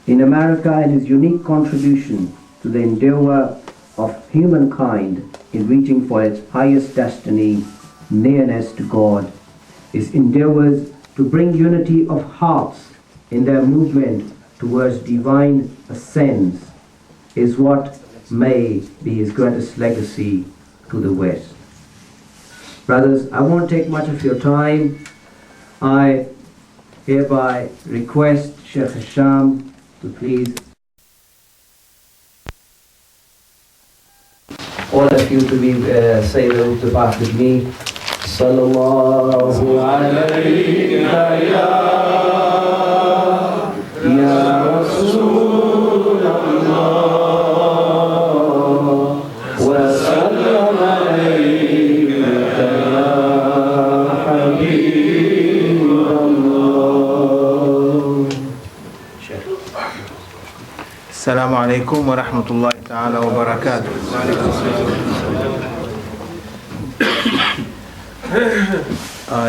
in America and his unique contribution to the endeavor of humankind in reaching for its highest destiny, nearness to God, his endeavors to bring unity of hearts in their movement towards divine ascents is what may be his greatest legacy to the West. Brothers, I won't take much of your time. I hereby request Sheikh Hisham to please all of you to be say the back with me. Sallallahu alayka ya Rasul Allah wa sallam alayka ya Habib Allah. Assalamu alaikum wa rahmatullahi ta'ala wa barakatuh.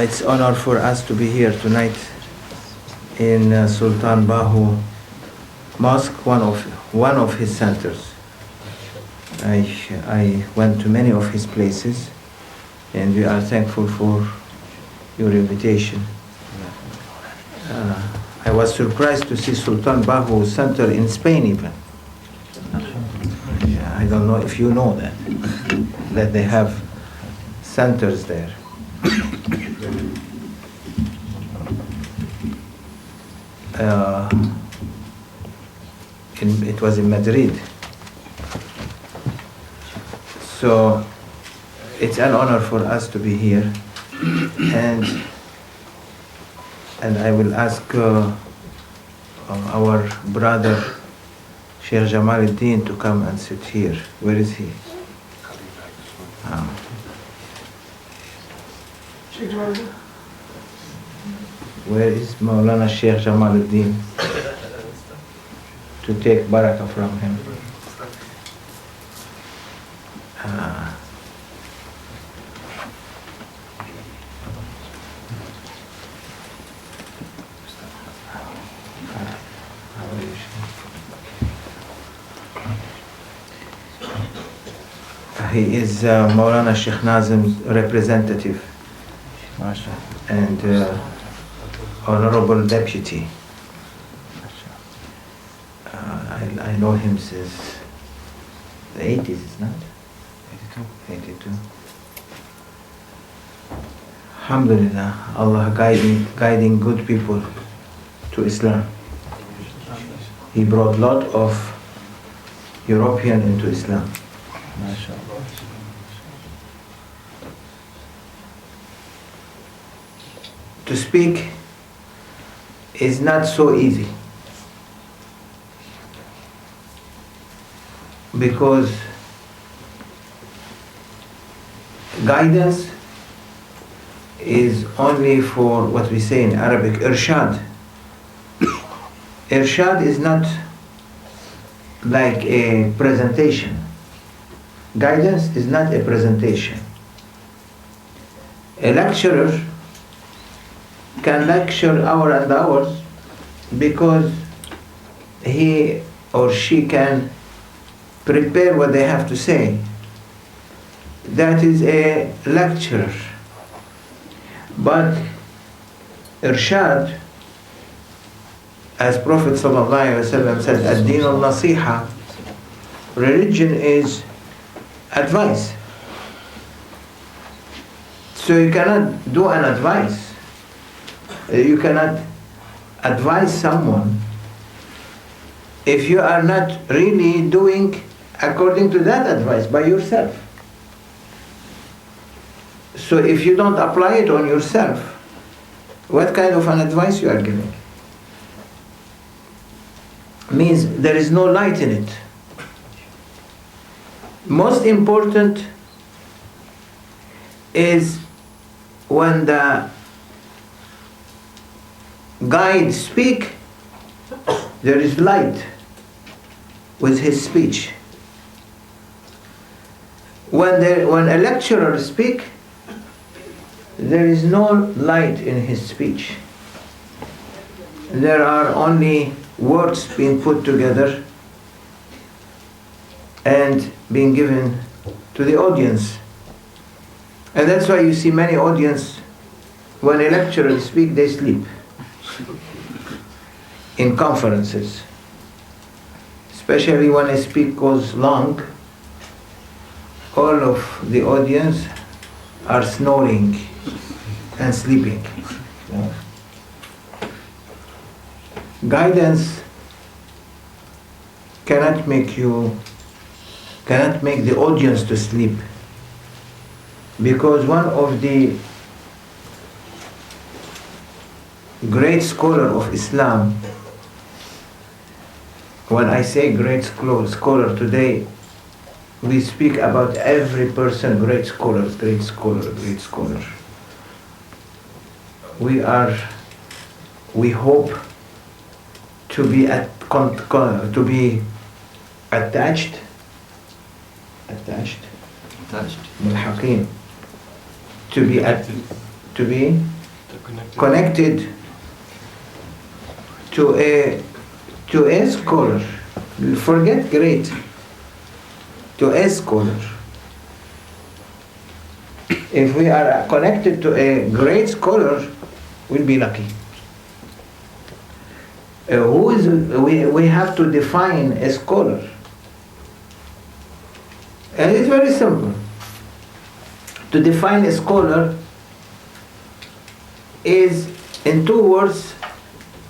It's honor for us to be here tonight in Sultan Bahu Mosque, one of his centers. I went to many of his places, and we are thankful for your invitation. I was surprised to see Sultan Bahu Center in Spain even. I don't know if you know that they have centers there. It was in Madrid. So it's an honor for us to be here, and I will ask our brother Sheikh Jamaluddin to come and sit here. Where is he? Where is Maulana Sheikh Jamaluddin? To take barakah from him. He is Maulana Sheikh Nazim's representative and honorable deputy. I know him since the 80s, isn't it? 82. Alhamdulillah, Allah guiding good people to Islam. He brought a lot of European into Islam. To speak is not so easy, because guidance is only for what we say in Arabic, irshad. Irshad is not like a presentation. Guidance is not a presentation. A lecturer can lecture hours and hours because he or she can prepare what they have to say. That is a lecturer. But irshad, as Prophet ﷺ said, ad-din al-nasiha, religion is advice. So you cannot do an advice. You cannot advise someone if you are not really doing according to that advice by yourself. So if you don't apply it on yourself, what kind of an advice you are giving? Means there is no light in it. Most important is when the guide speak, there is light with his speech. When a lecturer speak, there is no light in his speech. There are only words being put together and being given to the audience. And that's why you see many audience, when a lecturer speaks, they sleep in conferences. Especially when a speech goes long, all of the audience are snoring and sleeping. Guidance cannot make the audience to sleep, because one of the great scholar of Islam, when I say great scholar today, we speak about every person, great scholar, great scholar, great scholar. We hope to be attached ملحقين, to be connected to a scholar. Forget great, to a scholar. If we are connected to a great scholar, we'll be lucky. We have to define a scholar. And it's very simple. To define a scholar is, in two words,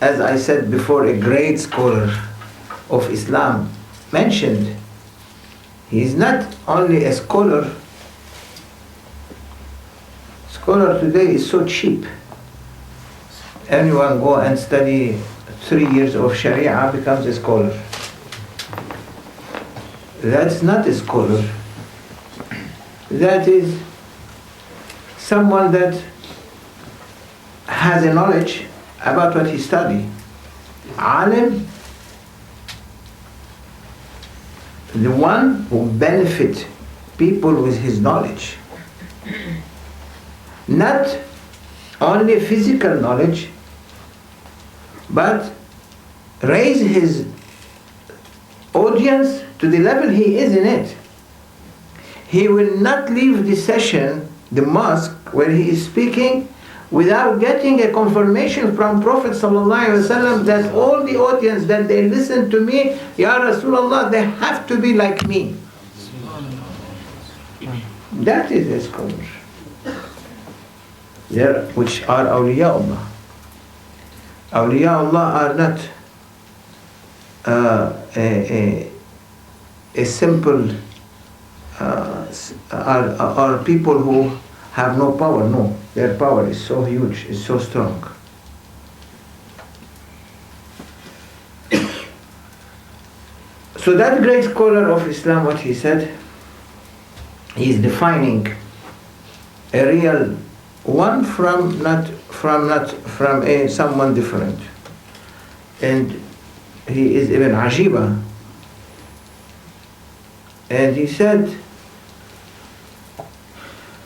as I said before, a great scholar of Islam mentioned. He is not only a scholar. Scholar today is so cheap. Anyone go and study 3 years of Sharia becomes a scholar. That's not a scholar. That is someone that has a knowledge about what he studied. Alim, the one who benefit people with his knowledge. Not only physical knowledge, but raise his audience to the level he is in it. He will not leave the session, the mosque where he is speaking, without getting a confirmation from Prophet ﷺ that all the audience that they listen to me, Ya Rasulullah, they have to be like me. That is a scholar. There, which are awliyaullah. Awliyaullah are not a simple are people who have no power. No, their power is so huge, is so strong. So that great scholar of Islam, what he said, he is defining a real one from someone different, and he is Ibn Ajiba, and he said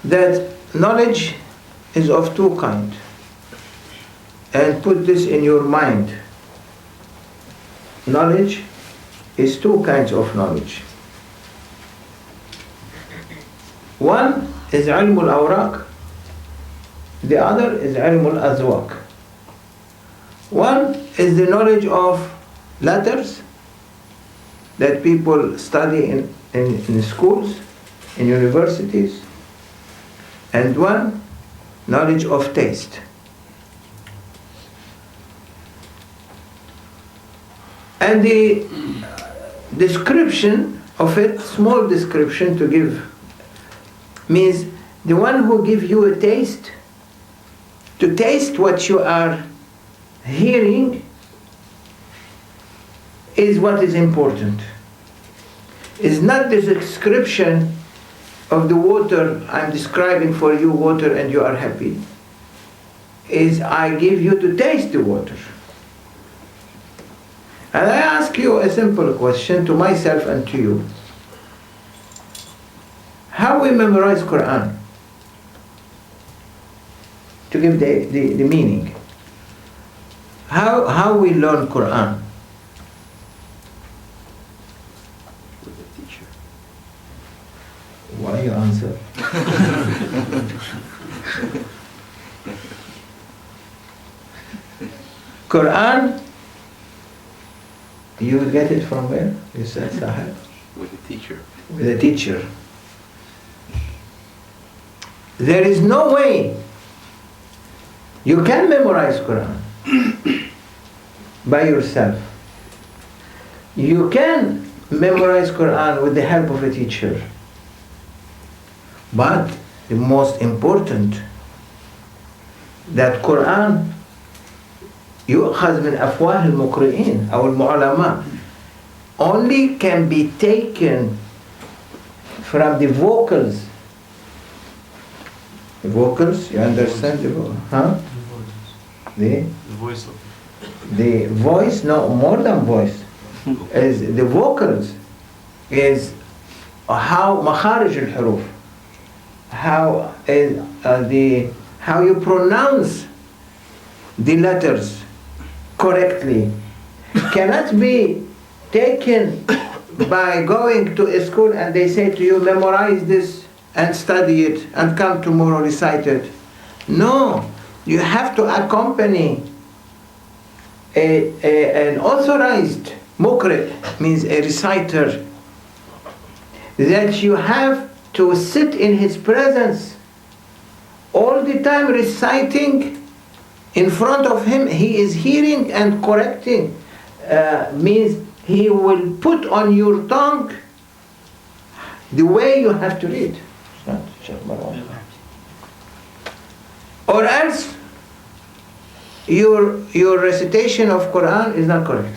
that knowledge is of two kinds, and put this in your mind. Knowledge is two kinds of knowledge. One is ilm al-awraq, the other is ilm al-azwaq. One is the knowledge of letters that people study in schools, in universities, and one knowledge of taste. And the description of it, small description to give, means the one who gives you a taste, to taste what you are hearing, is what is important. It's not the description of the water, I'm describing for you water and you are happy. Is I give you to taste the water. And I ask you a simple question to myself and to you. How we memorize Quran? To give the meaning. How we learn Quran? with the teacher. Why you answer? Quran, you get it from where? You said Sahib? With the teacher. With a teacher. There is no way you can memorize Quran by yourself. You can memorize Quran with the help of a teacher. But the most important, that Quran يؤخذ من أفواه المقرئين أو المعلماء, only can be taken from the vocals. The vocals, you understand the vocals? Huh? The voice of the voice, no, more than voice, is the vocals, is how makharij al-huruf, how how you pronounce the letters correctly, cannot be taken by going to a school and they say to you, memorize this and study it and come tomorrow recite it. No, you have to accompany an authorized muqri, means a reciter, that you have to sit in his presence all the time reciting in front of him. He is hearing and correcting, means he will put on your tongue the way you have to read. Or else your recitation of Quran is not correct.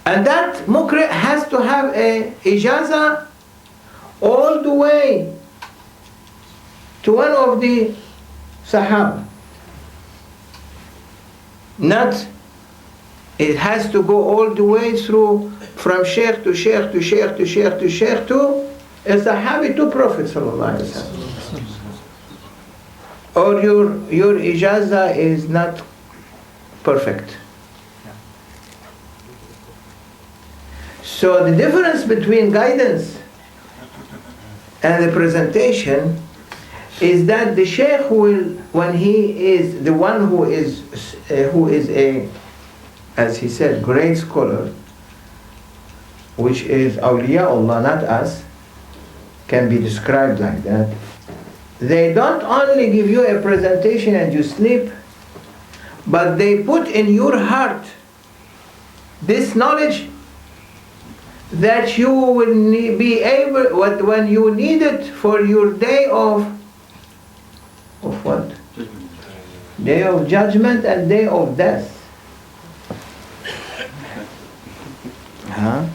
And that muqri has to have a ijaza all the way to one of the Sahaba. Not, it has to go all the way through, from Sheikh to Sheikh to Sheikh to Sheikh to Sheikh to a Sahabi to Prophet sallallahu alaihi wasallam. Or your ijaza is not perfect. So the difference between guidance and the presentation is that the sheikh will, when he is the one who is a, as he said, great scholar, which is awliyaullah, not us, can be described like that. They don't only give you a presentation and you sleep, but they put in your heart this knowledge that you will be able, when you need it for your day of what? Day of judgment and day of death. Huh?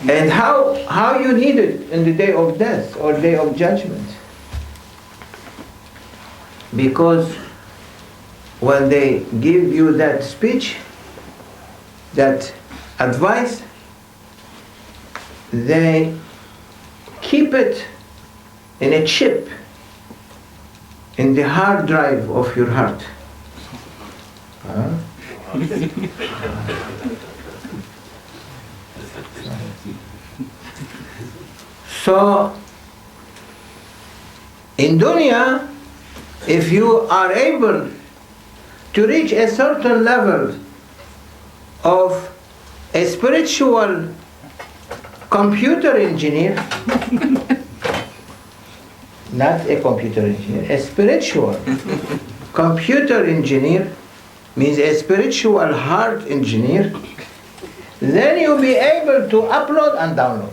And how you need it in the day of death or day of judgment. Because when they give you that speech, that advice, they keep it in a chip in the hard drive of your heart. Huh? So, in dunya, if you are able to reach a certain level of a spiritual computer engineer, not a computer engineer, a spiritual computer engineer, means a spiritual heart engineer, then you'll be able to upload and download.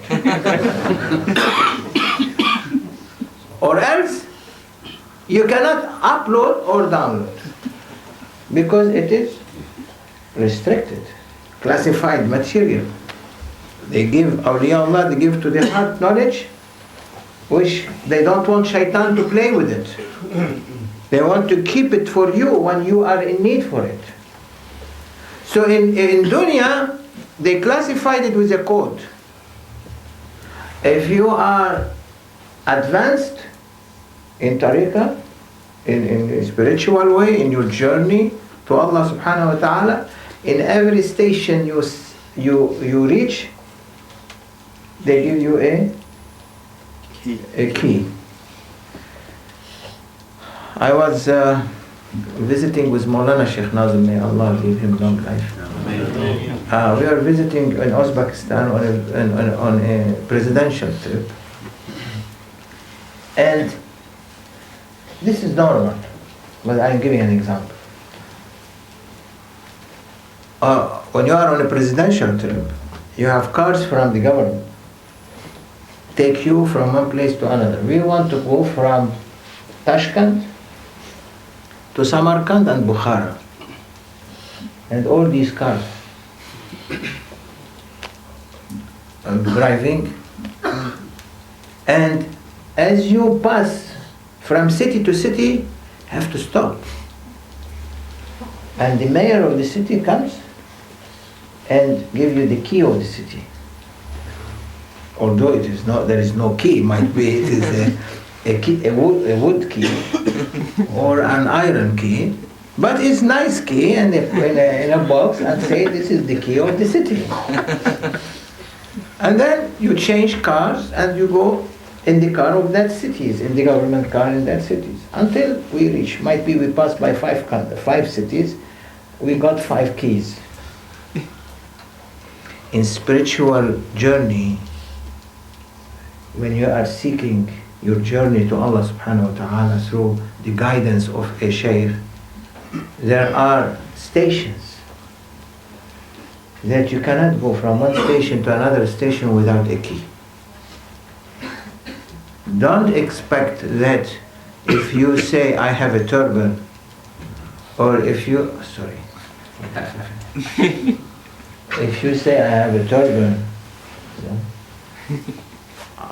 Or else, you cannot upload or download, because it is restricted, classified material. They give awliyaullah, they give to their heart knowledge, which they don't want shaitan to play with it. They want to keep it for you when you are in need for it. So in dunya, they classified it with a code. If you are advanced in tariqah, in a spiritual way, in your journey to Allah subhanahu wa ta'ala, in every station you reach, they give you a key. I was visiting with Maulana Sheikh Nazim, may Allah give him long life. We are visiting in Uzbekistan on a presidential trip, and this is normal, but I'm giving an example. When you are on a presidential trip, you have cars from the government take you from one place to another. We want to go from Tashkent to Samarkand and Bukhara, and all these cars driving, and as you pass from city to city, have to stop, and the mayor of the city comes and give you the key of the city. Although it is not, there is no key. Might be it is a key, a wood key, or an iron key, but it's nice key, and in a box, and say this is the key of the city. And then you change cars and you go in the car of that cities, in the government car in that cities, until we reach. Might be we pass by five cities, we got 5 keys. In spiritual journey, when you are seeking your journey to Allah subhanahu wa ta'ala through the guidance of a shaykh, there are stations that you cannot go from one station to another station without a key. Don't expect that if you say I have a turban, or if you if you say I have a turban,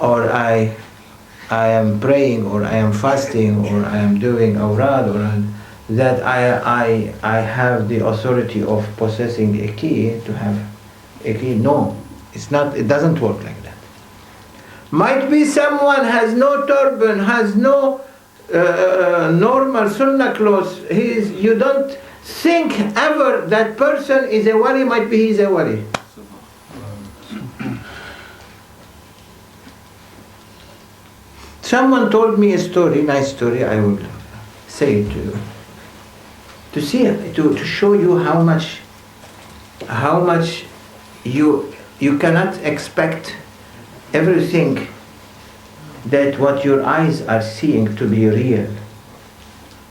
or I am praying, or I am fasting, or I am doing awrad, or that I have the authority of possessing a key to have a key. No, it's not. It doesn't work like that. Might be someone has no turban, has no normal sunnah clothes. You don't think ever that person is a wali. Might be he is a wali. Someone told me a story, nice story. I will say it to you, to see, to show you how much you cannot expect everything that what your eyes are seeing to be real.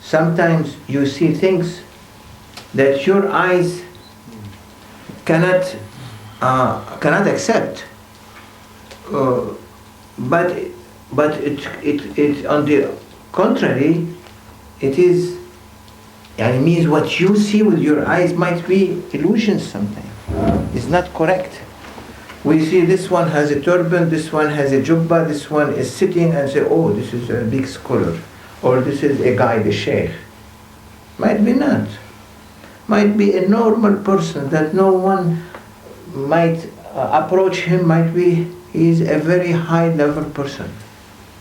Sometimes you see things that your eyes cannot accept, but it on the contrary, it is, and it means what you see with your eyes might be illusions sometimes. It's not correct. We see this one has a turban, this one has a jubba, this one is sitting and say, oh, this is a big scholar, or this is a guy, the sheikh. Might be not. Might be a normal person that no one might approach him, might be he is a very high level person.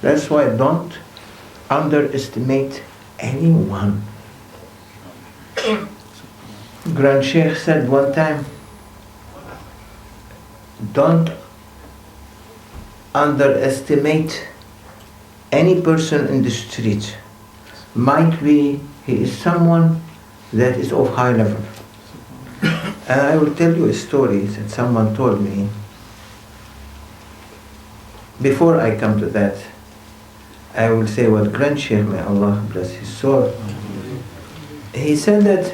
That's why don't underestimate anyone. Grand Sheikh said one time, don't underestimate any person in the street. Might be he is someone that is of high level. And I will tell you a story that someone told me. Before I come to that, I will say what Grand Sheikh, may Allah bless his soul, he said that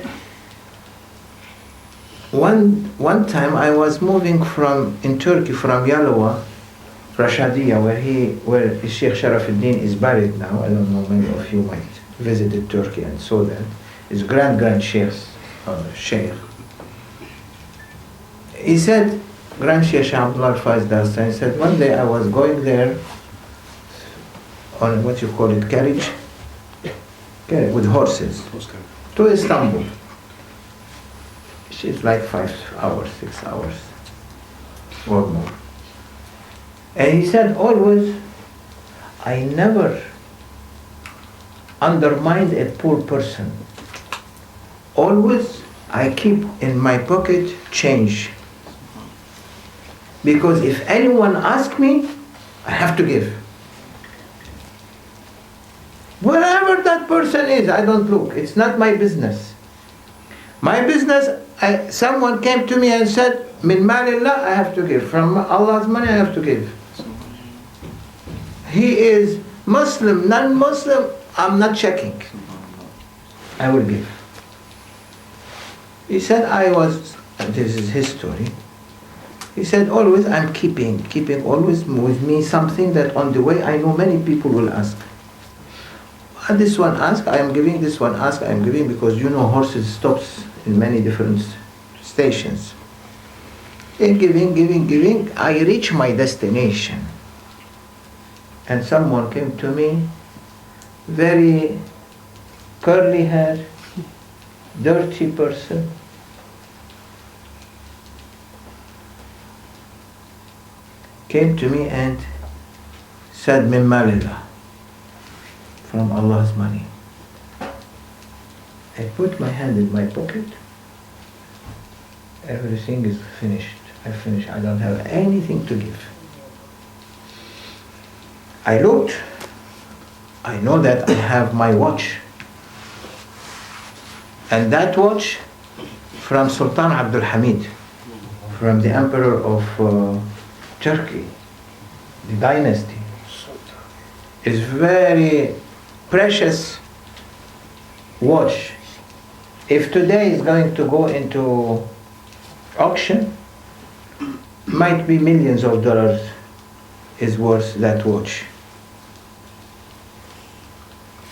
one time I was moving in Turkey from Yalova, Rashadiya, where Sheikh Sharafuddin is buried now. I don't know, many of you might visited Turkey and saw that. His grand Sheikh's Sheikh. He said, Grand Sheikh Abdullah Faiz Dastan, he said, one day I was going there on what you call it, carriage with horses to Istanbul. She's like 5 hours, 6 hours or more. And he said, always, I never undermined a poor person. Always I keep in my pocket change. Because if anyone asks me, I have to give. Wherever that person is, I don't look. It's not my business. My business, someone came to me and said, Min malillah, I have to give. From Allah's money, I have to give. He is Muslim, non-Muslim, I'm not checking. I will give. He said, this is his story. He said, always I'm keeping always with me something that on the way I know many people will ask. And this one ask, I am giving, this one ask, I am giving, because horses stops in many different stations. In giving, I reach my destination. And someone came to me, very curly hair, dirty person. Came to me and said, Min malillah, from Allah's money. I put my hand in my pocket. Everything is finished. I don't have anything to give. I looked. I know that I have my watch. And that watch from Sultan Abdul Hamid, from the Emperor of Turkey, the dynasty, is very precious watch. If today is going to go into auction, might be millions of dollars is worth that watch.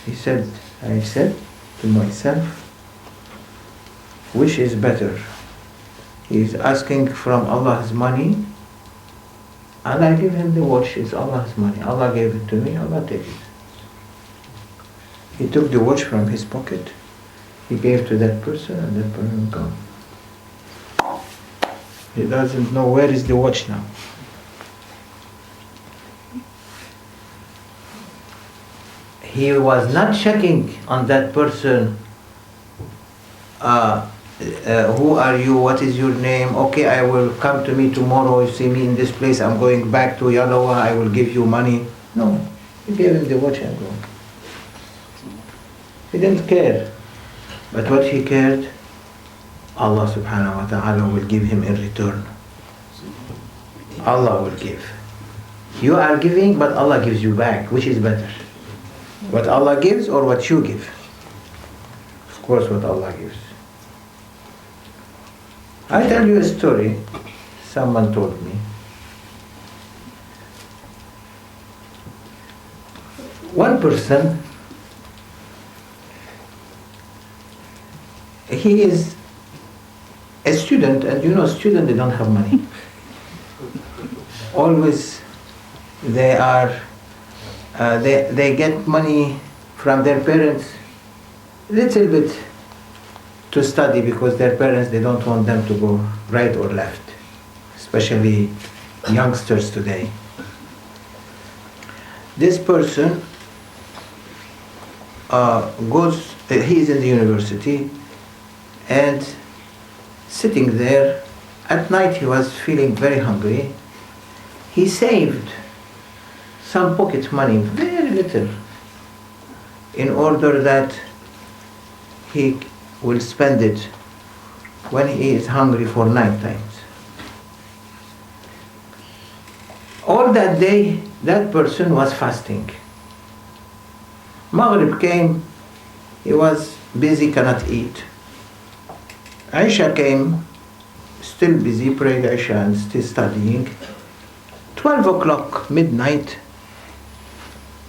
I said to myself, which is better? He is asking from Allah's money, and I give him the watch. It's Allah's money. Allah gave it to me, Allah take it. He took the watch from his pocket, he gave to that person, and that person gone. He doesn't know where is the watch now. He was not checking on that person, who are you, what is your name, okay, I will come to me tomorrow, you see me in this place, I'm going back to Yalawa, I will give you money. No, he gave him the watch and go. He didn't care. But what he cared, Allah subhanahu wa ta'ala will give him in return. Allah will give. You are giving, but Allah gives you back. Which is better? What Allah gives or what you give? Of course, what Allah gives. I tell you a story someone told me. One person, he is a student, and students, they don't have money. Always they are, they get money from their parents, little bit, to study, because their parents, they don't want them to go right or left, especially youngsters today. This person he is in the university, and sitting there, at night he was feeling very hungry. He saved some pocket money, very little, in order that he will spend it when he is hungry for night times. All that day, that person was fasting. Maghrib came, he was busy, cannot eat. Aisha came, still busy, praying Aisha and still studying. 12 o'clock, midnight,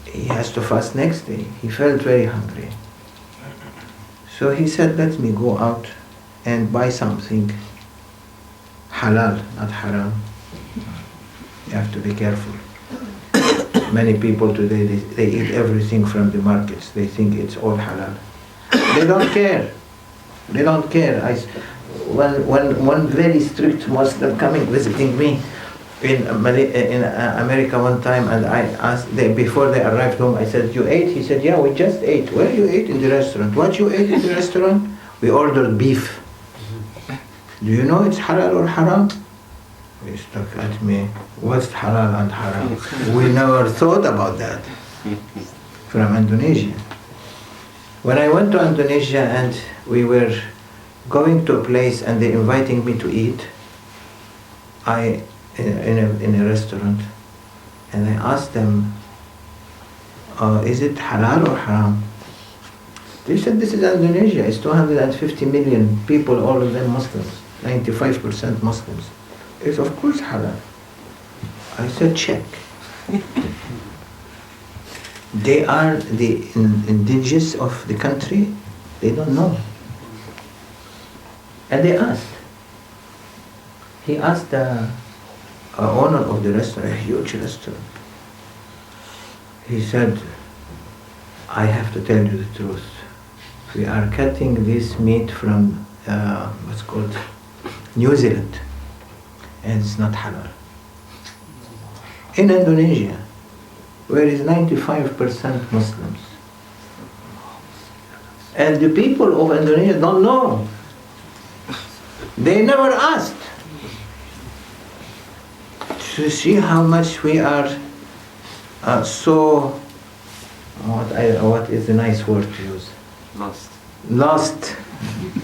he has to fast next day. He felt very hungry. So he said, let me go out and buy something halal, not haram. You have to be careful. Many people today, they eat everything from the markets. They think it's all halal. They don't care. They don't care. When one very strict Muslim coming visiting me in America one time, and I asked before they arrived home, I said, you ate? He said, yeah, we just ate. Where you ate? In the restaurant. What you ate in the restaurant? We ordered beef. do you know it's halal or haram? He stuck at me, what's halal and haram? We never thought about that. From Indonesia. When I went to Indonesia and we were going to a place and they inviting me to eat, in a restaurant, and I asked them, is it halal or haram? They said, this is Indonesia, it's 250 million people, all of them Muslims, 95% Muslims. It's of course halal. I said, check. They are the indigenous of the country, they don't know. And they asked. He asked the owner of the restaurant, a huge restaurant. He said, I have to tell you the truth. We are cutting this meat from what's called New Zealand, and it's not halal. In Indonesia, where is 95% Muslims, and the people of Indonesia don't know. They never asked. To see how much we are so, what is the nice word to use? Lost,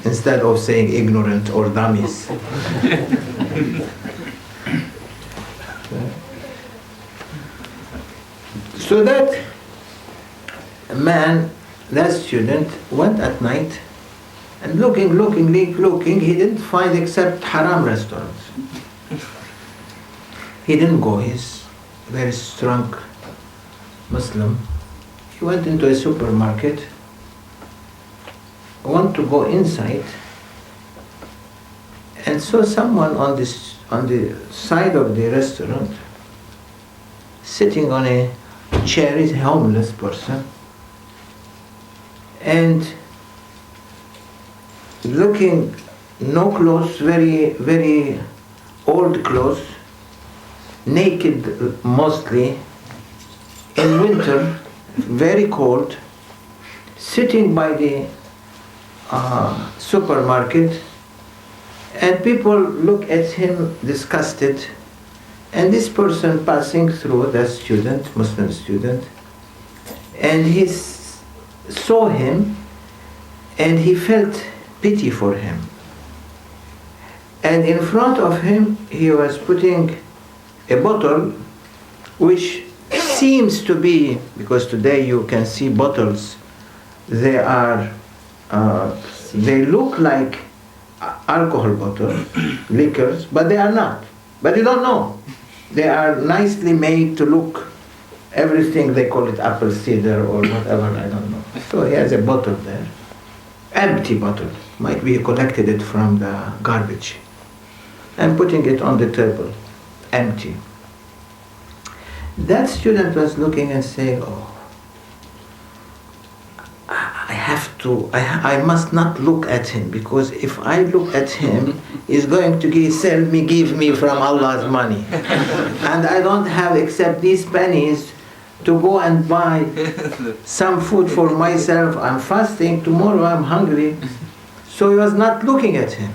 instead of saying ignorant or dummies. So that man, that student, went at night and looking, he didn't find except haram restaurants. He didn't go, he's a very strong Muslim. He went into a supermarket, want to go inside, and saw someone on the side of the restaurant, sitting on a chair, is a homeless person, and looking, no clothes, very, very old clothes, naked mostly, in winter, very cold, sitting by the supermarket, and people look at him disgusted, and this person passing through, that student, Muslim student, and he saw him and he felt pity for him, and in front of him he was putting a bottle which seems to be, because today you can see bottles, they are they look like alcohol bottles, liquors, but they are not. But you don't know. They are nicely made to look everything, they call it apple cider or whatever, I don't know. So he has a bottle there, empty bottle, might be he collected it from the garbage, and putting it on the table, empty. That student was looking and saying, oh, I must not look at him, because if I look at him, he's going to give me from Allah's money. And I don't have except these pennies to go and buy some food for myself. I'm fasting, tomorrow I'm hungry. So he was not looking at him.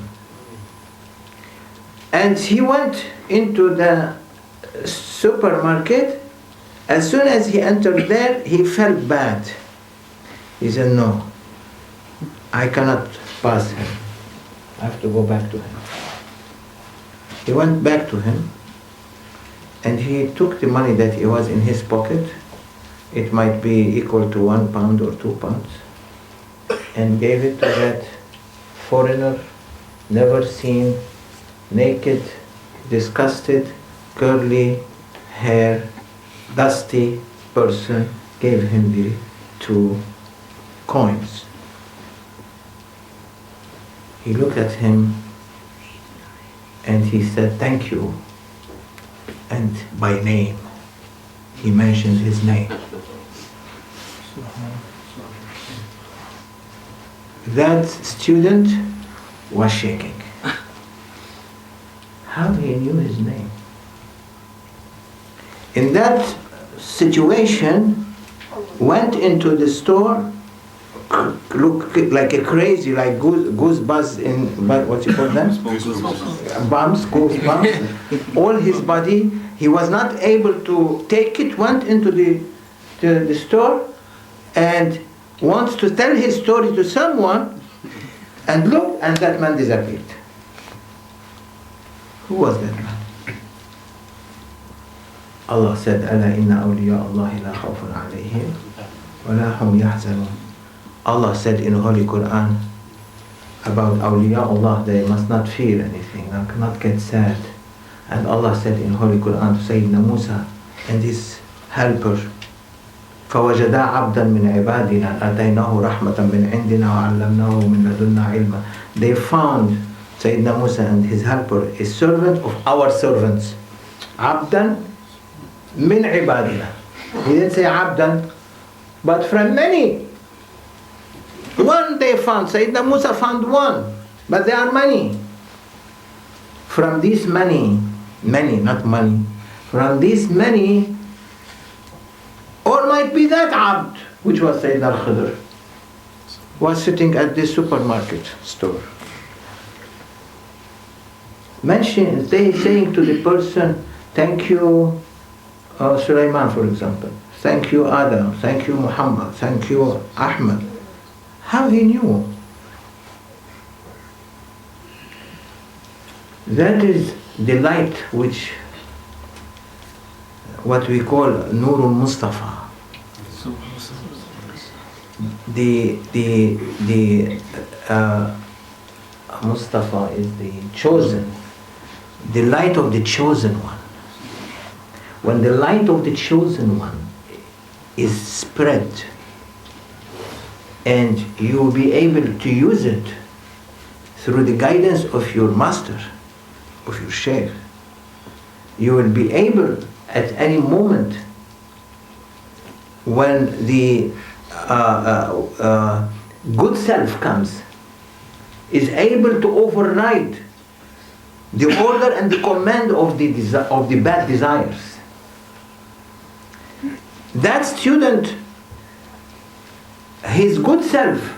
And he went into the supermarket. As soon as he entered there, he felt bad. He said, no, I cannot pass him. I have to go back to him. He went back to him, and he took the money that it was in his pocket. It might be equal to £1 or £2, and gave it to that foreigner, never seen, naked, disgusted, curly hair, dusty person, gave him the 2 coins. He looked at him and he said, thank you. And by name, he mentioned his name. That student was shaking. How he knew his name? In that situation, went into the store, look like a crazy, like goose buzz in, what you call them? Goosebumps. All his body, he was not able to take it, went into the store and wants to tell his story to someone, and look, and that man disappeared. Who was that man? Allah said, أَلَا إِنَّ أَوْلِيَاءَ اللَّهِ لَا خَوْفٌ عَلَيْهِمْ وَلَا هُمْ يَحْزَنُونَ. Allah said in Holy Quran about awliya Allah, they must not fear anything, they cannot get sad. And Allah said in Holy Quran to Sayyidina Musa and his helper, فَوَجَدَا عَبْدًا مِنْ عِبَادِنَا أَتَيْنَاهُ رَحْمَةً مِنْ عِنْدِنَا وَعَلَّمْنَاهُ مِنْ لَدُنَّا عِلْمًا. They found Sayyidina Musa and his helper, a servant of our servants. عَبْدًا مِنْ عِبَادِنَا. He didn't say عَبْدًا, but from many. One they found, Sayyidina Musa found one, but there are many. From these many, not money, from these many, or might be that Abd, which was Sayyidina al-Khidr, was sitting at this supermarket store. Saying to the person, thank you, Sulaiman, for example, thank you Adam, thank you Muhammad, thank you Ahmed. How he knew? That is the light which, what we call Nurul Mustafa. The Mustafa is the chosen, the light of the chosen one. When the light of the chosen one is spread, and you will be able to use it through the guidance of your master, of your sheikh, you will be able at any moment when the good self comes, is able to override the order and the command of the bad desires. That student, his good self,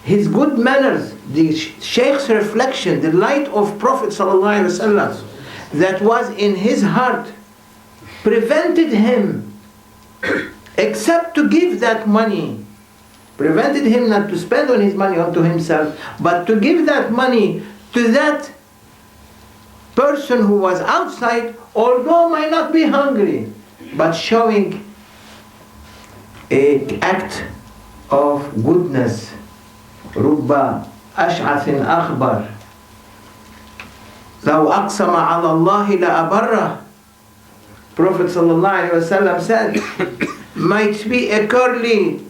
his good manners, the Sheikh's reflection, the light of Prophet ﷺ that was in his heart prevented him except to give that money, prevented him not to spend on his money onto himself, but to give that money to that person who was outside, although might not be hungry, but showing an act of goodness. رُبَّ أَشْعَثٍ أَخْبَرٍ لَوْ أَقْسَمَ عَلَى اللَّهِ لَأَبَرَّهُ. Prophet ﷺ said, might be a curly,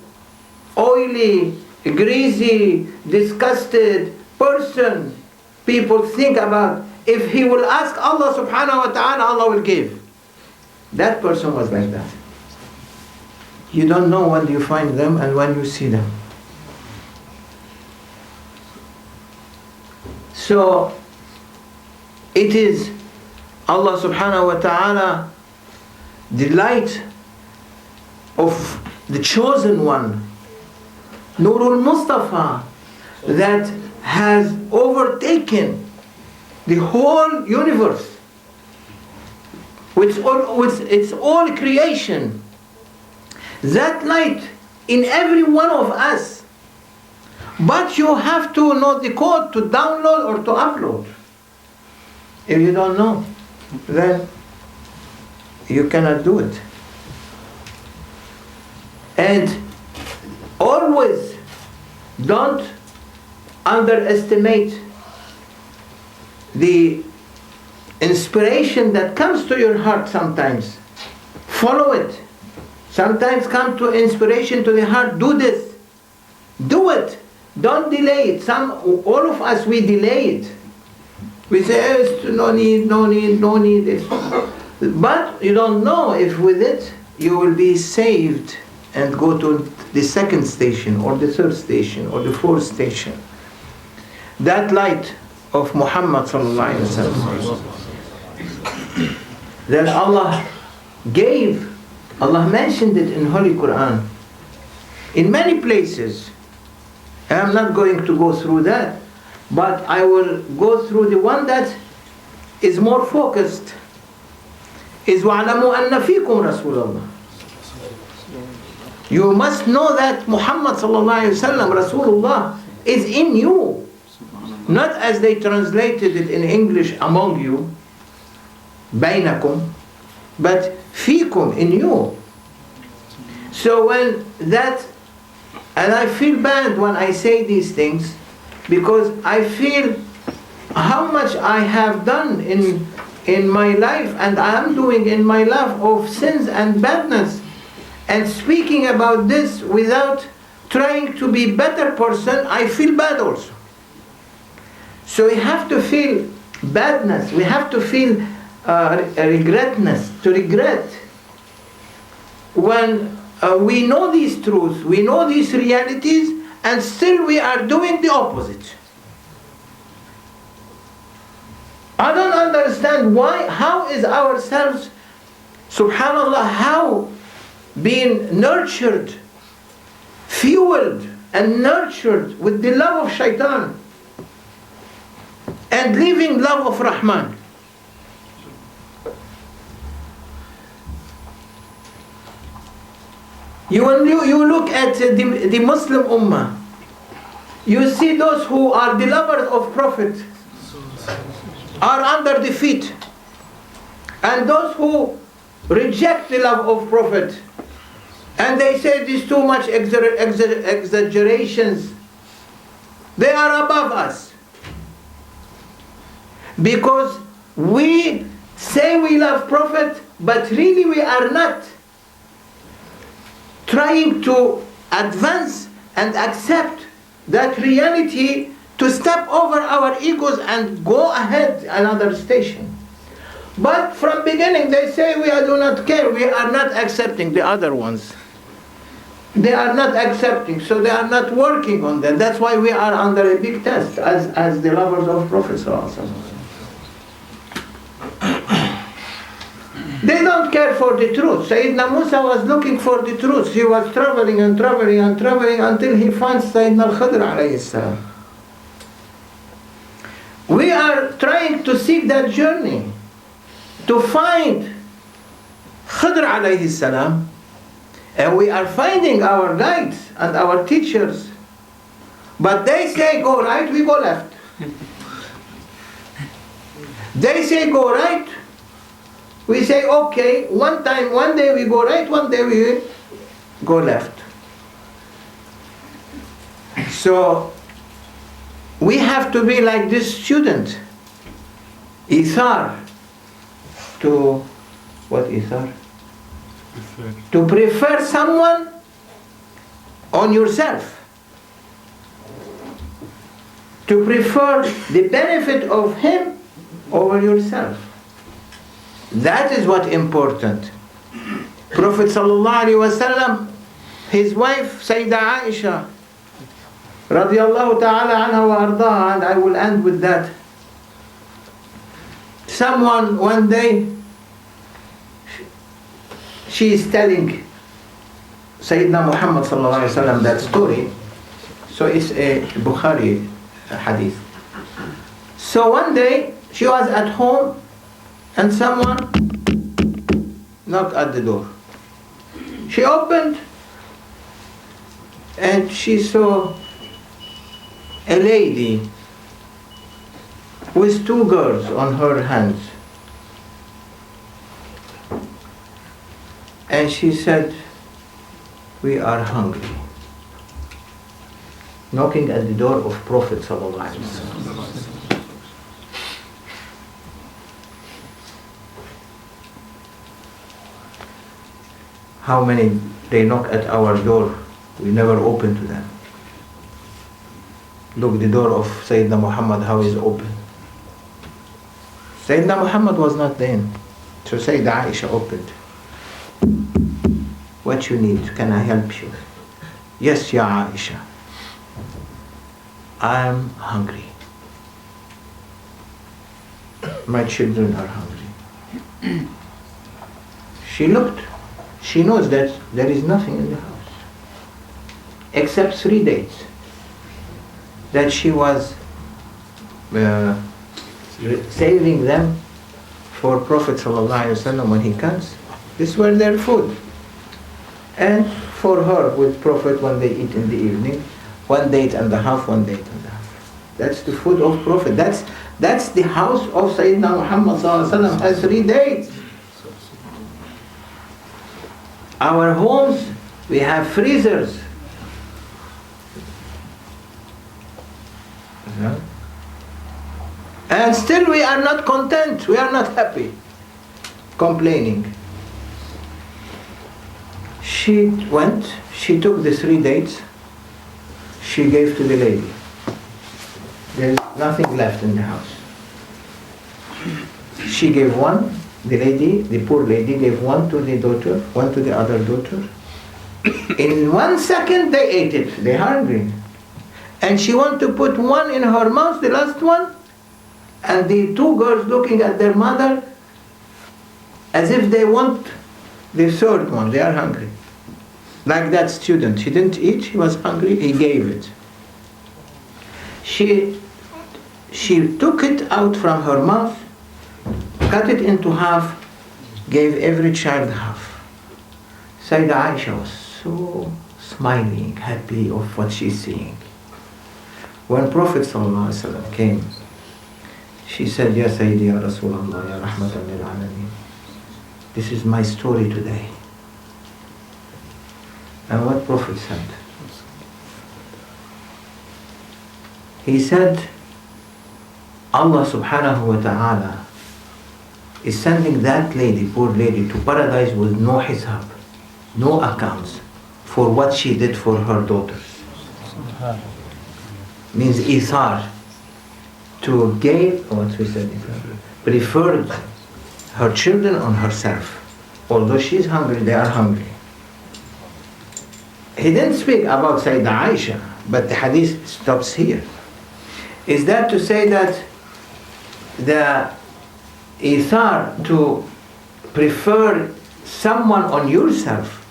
oily, greasy, disgusted person people think about. If he will ask Allah subhanahu wa ta'ala, Allah will give. That person was like that. You don't know when you find them and when you see them. So it is Allah subhanahu wa ta'ala, the light of the chosen one, Nurul Mustafa, that has overtaken the whole universe with its all creation. That light in every one of us. But you have to know the code to download or to upload. If you don't know, then you cannot do it. And always don't underestimate the inspiration that comes to your heart sometimes. Follow it. Sometimes come to inspiration to the heart, do this. Do it. Don't delay it. All of us, we delay it. We say, no need. But you don't know if with it you will be saved and go to the second station or the third station or the fourth station. That light of Muhammad sallallahu alaihi wasallam that Allah gave, Allah mentioned it in Holy Quran. in many places. And I'm not going to go through that, but I will go through the one that is more focused. Is وَعْلَمُوا أَنَّ فِيكُمْ رَسُولَ اللَّهِ. You must know that Muhammad sallallahu alayhi wa sallam, Rasulullah, is in you. Not as they translated it in English, among you, بَيْنَكُمْ, but فِيكُمْ, in you. So when that, and I feel bad when I say these things, because I feel how much I have done in my life, and I am doing in my life, of sins and badness, and speaking about this without trying to be better person, I feel bad also. So we have to feel badness, we have to feel to regret when we know these truths, we know these realities, and still we are doing the opposite. I don't understand why, how is ourselves, subhanallah, how being nurtured, fueled and nurtured with the love of shaitan and leaving love of Rahman. When you look at the Muslim Ummah, you see those who are the lovers of Prophet are under defeat, and those who reject the love of Prophet and they say there's too much exaggerations, they are above us, because we say we love Prophet, but really we are not trying to advance and accept that reality, to step over our egos and go ahead another station. But from beginning they say we do not care, we are not accepting the other ones. They are not accepting, so they are not working on that. That's why we are under a big test as the lovers of Prophet sallallahu alaihi wasallam. They don't care for the truth. Sayyidina Musa was looking for the truth. He was traveling and traveling and traveling until he finds Sayyidina al-Khidr alayhi salam. We are trying to seek that journey, to find Khidr alayhi salam, and we are finding our guides and our teachers. But they say go right, we go left. They say go right, we say okay, one day we go right, one day we go left. So we have to be like this student. Ithar. To, what ithar? To prefer someone on yourself. To prefer the benefit of him over yourself. That is what important. Prophet sallallahu alaihi wasallam, his wife Sayyidah Aisha radiyallahu ta'ala anha wa ardaha, and I will end with that. Someone one day, she is telling Sayyidina Muhammad sallallahu alaihi wasallam that story. So it's a Bukhari hadith. So one day she was at home and someone knocked at the door. She opened and she saw a lady with two girls on her hands. And she said, we are hungry. Knocking at the door of Prophet sallallahu alaihi wasallam. How many they knock at our door, we never open to them. Look, the door of Sayyidina Muhammad, how is open. Sayyidina Muhammad was not there, so Sayyidina Aisha opened. What you need? Can I help you? Yes, Ya Aisha. I am hungry. My children are hungry. She looked. She knows that there is nothing in the house. except 3 dates that she was saving them for Prophet ﷺ when he comes. These were their food. And for her with Prophet when they eat in the evening, 1 date and a half, 1 date and a half. That's the food of Prophet. That's the house of Sayyidina Muhammad ﷺ has 3 dates. Our homes, we have freezers. Yeah. And still we are not content, we are not happy, complaining. She went, she took the 3 dates, she gave to the lady. There's nothing left in the house. She gave 1, the lady, the poor lady gave 1 to the daughter, 1 to the other daughter. In 1 second they ate it, they're hungry. And she wanted to put 1 in her mouth, the last one, and the 2 girls looking at their mother as if they want the 3rd one, they are hungry. Like that student, he didn't eat, he was hungry, he gave it. She took it out from her mouth, cut it into half, gave every child half. Sayyidah Aisha was so smiling, happy of what she's seeing. When Prophet ﷺ came, she said, Ya Sayyidi Ya Rasulullah, Ya Rahmatan lil Alameen. This is my story today. And what Prophet said? He said, Allah subhanahu wa ta'ala is sending that lady, poor lady, to paradise with no hisab, no accounts for what she did for her daughters. Means ithar, to give, what we said, preferred her children on herself. Although she's hungry, they are hungry. He didn't speak about Sayyidah Aisha, but the hadith stops here. Is that to say that the ithar, to prefer someone on yourself,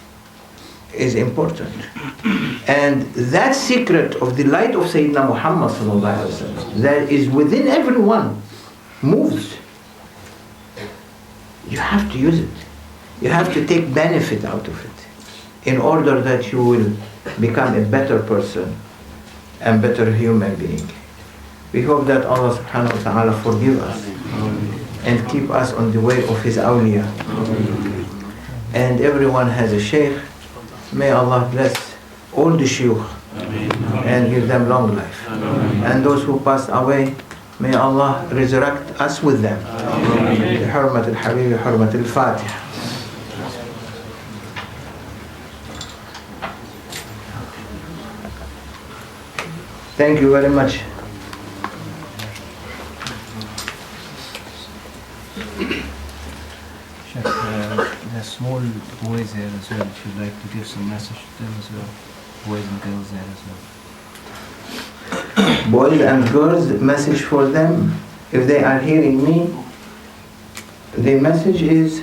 is important. And that secret of the light of Sayyidina Muhammad sallallahu alaihi wasallam that is within everyone moves. You have to use it. You have to take benefit out of it in order that you will become a better person and better human being. We hope that Allah subhanahu wa ta'ala forgive us and keep us on the way of His awliya. And everyone has a shaykh. May Allah bless all the shuyukh and give them long life. And those who passed away, may Allah resurrect us with them. بحرمة الحبيب حرمة الفاتحة. Thank you very much. Sheikh, there's small boys here as well, if you'd like to give some message to them as well. Boys and girls there as well. Boys and girls, message for them. If they are hearing me, the message is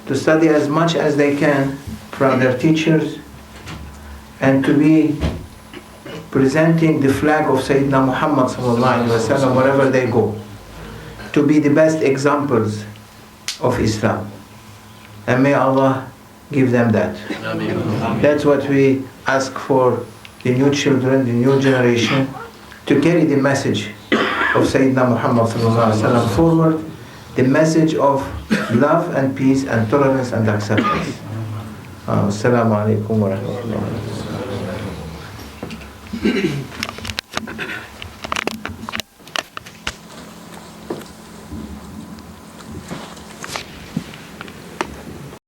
to study as much as they can from their teachers and to be presenting the flag of Sayyidina Muhammad sallallahu alaihi wasallam wherever they go. To be the best examples of Islam. And may Allah give them that. That's what we ask for the new children, the new generation, to carry the message of Sayyidina Muhammad sallallahu alaihi wasallam forward, the message of love and peace and tolerance and acceptance. Assalamu alaikum wa rahmatullahi wa barakatuh.